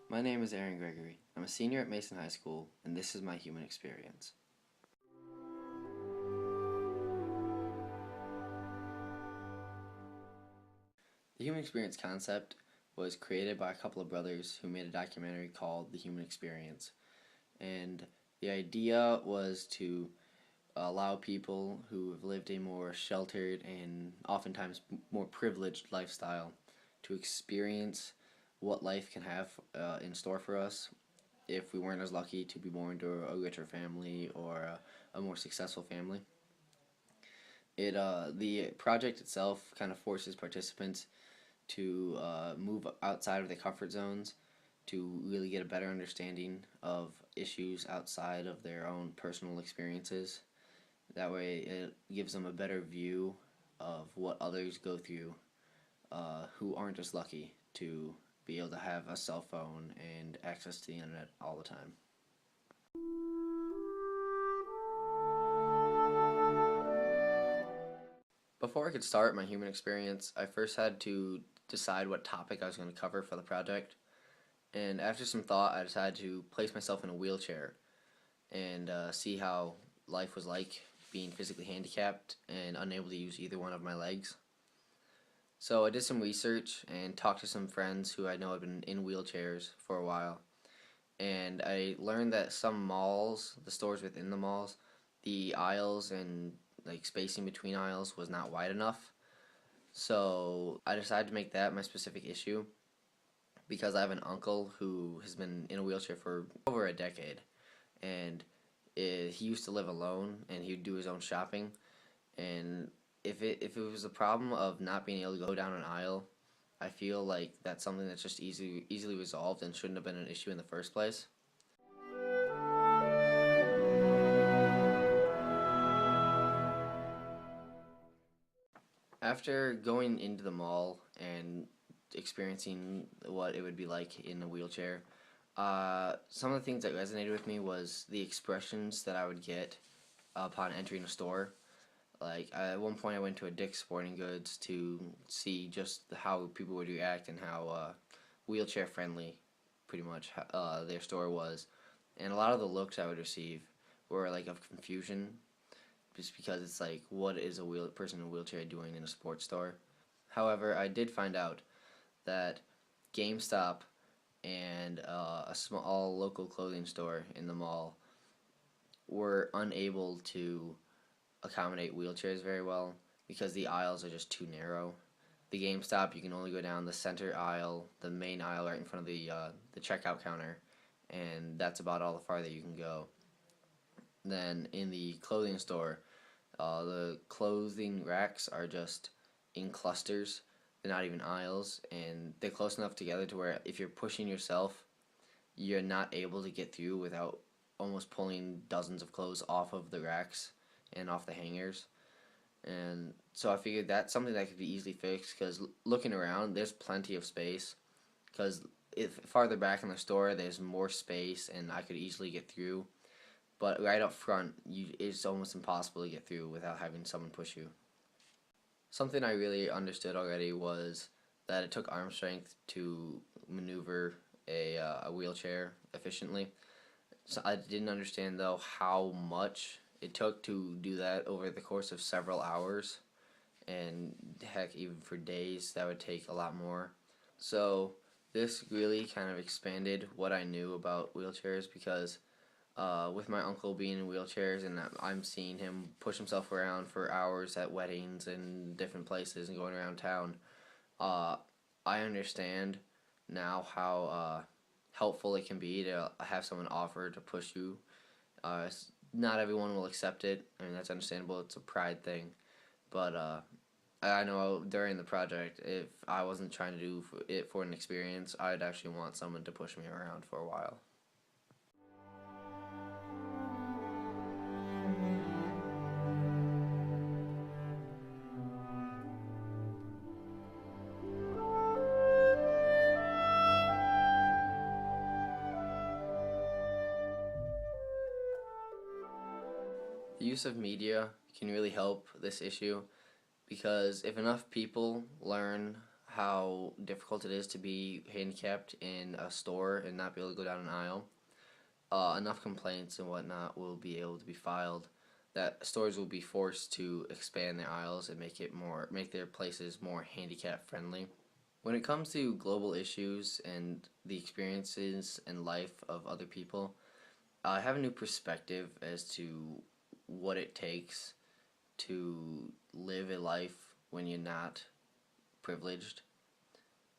My name is Aaron Gregory. I'm a senior at Mason High School, and this is my human experience. The human experience concept was created by a couple of brothers who made a documentary called The Human Experience. And the idea was to allow people who have lived a more sheltered and oftentimes more privileged lifestyle to experience what life can have in store for us if we weren't as lucky to be born to a richer family or a more successful family. The project itself kind of forces participants to move outside of their comfort zones to really get a better understanding of issues outside of their own personal experiences. That way, it gives them a better view of what others go through who aren't as lucky to be able to have a cell phone and access to the internet all the time. Before I could start my human experience, I first had to decide what topic I was going to cover for the project. And after some thought, I decided to place myself in a wheelchair and see how life was like being physically handicapped and unable to use either one of my legs. So I did some research and talked to some friends who I know had been in wheelchairs for a while. And I learned that some malls, the stores within the malls, the aisles and like spacing between aisles was not wide enough. So I decided to make that my specific issue because I have an uncle who has been in a wheelchair for over a decade, and he used to live alone and he would do his own shopping. And if it was a problem of not being able to go down an aisle, I feel like that's something that's just easily resolved and shouldn't have been an issue in the first place. After going into the mall and experiencing what it would be like in a wheelchair, some of the things that resonated with me was the expressions that I would get upon entering a store. Like at one point, I went to a Dick's Sporting Goods to see just how people would react and how wheelchair friendly, pretty much, their store was. And a lot of the looks I would receive were like of confusion, just because it's like, what is a person in a wheelchair doing in a sports store? However, I did find out that GameStop and a small local clothing store in the mall were unable to accommodate wheelchairs very well because the aisles are just too narrow. The GameStop, you can only go down the center aisle, the main aisle right in front of the checkout counter, and that's about all the farther you can go. Then in the clothing store, the clothing racks are just in clusters. They're not even aisles, and they're close enough together to where if you're pushing yourself, you're not able to get through without almost pulling dozens of clothes off of the racks and off the hangers. And so I figured that's something that could be easily fixed because looking around, there's plenty of space. Because if farther back in the store, there's more space and I could easily get through. But right up front, it's almost impossible to get through without having someone push you. Something I really understood already was that it took arm strength to maneuver a wheelchair efficiently. So I didn't understand though how much it took to do that over the course of several hours, and heck, even for days, that would take a lot more. So this really kind of expanded what I knew about wheelchairs because with my uncle being in wheelchairs and I'm seeing him push himself around for hours at weddings and different places and going around town, uh, I understand now how helpful it can be to have someone offer to push you. Not everyone will accept it. I mean, that's understandable. It's a pride thing. But I know during the project, if I wasn't trying to do it for an experience, I'd actually want someone to push me around for a while. The use of media can really help this issue because if enough people learn how difficult it is to be handicapped in a store and not be able to go down an aisle, enough complaints and whatnot will be able to be filed that stores will be forced to expand their aisles and make their places more handicap friendly. When it comes to global issues and the experiences and life of other people, I have a new perspective as to what it takes to live a life when you're not privileged.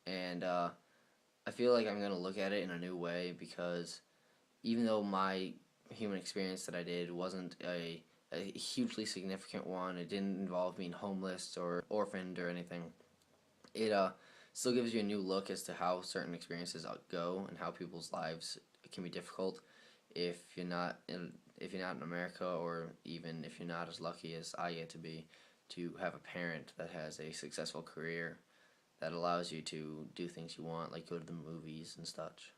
And I feel like I'm going to look at it in a new way because even though my human experience that I did wasn't a hugely significant one, it didn't involve being homeless or orphaned or anything, it still gives you a new look as to how certain experiences go and how people's lives can be difficult if you're not in America, or even if you're not as lucky as I get to be, to have a parent that has a successful career that allows you to do things you want, like go to the movies and such.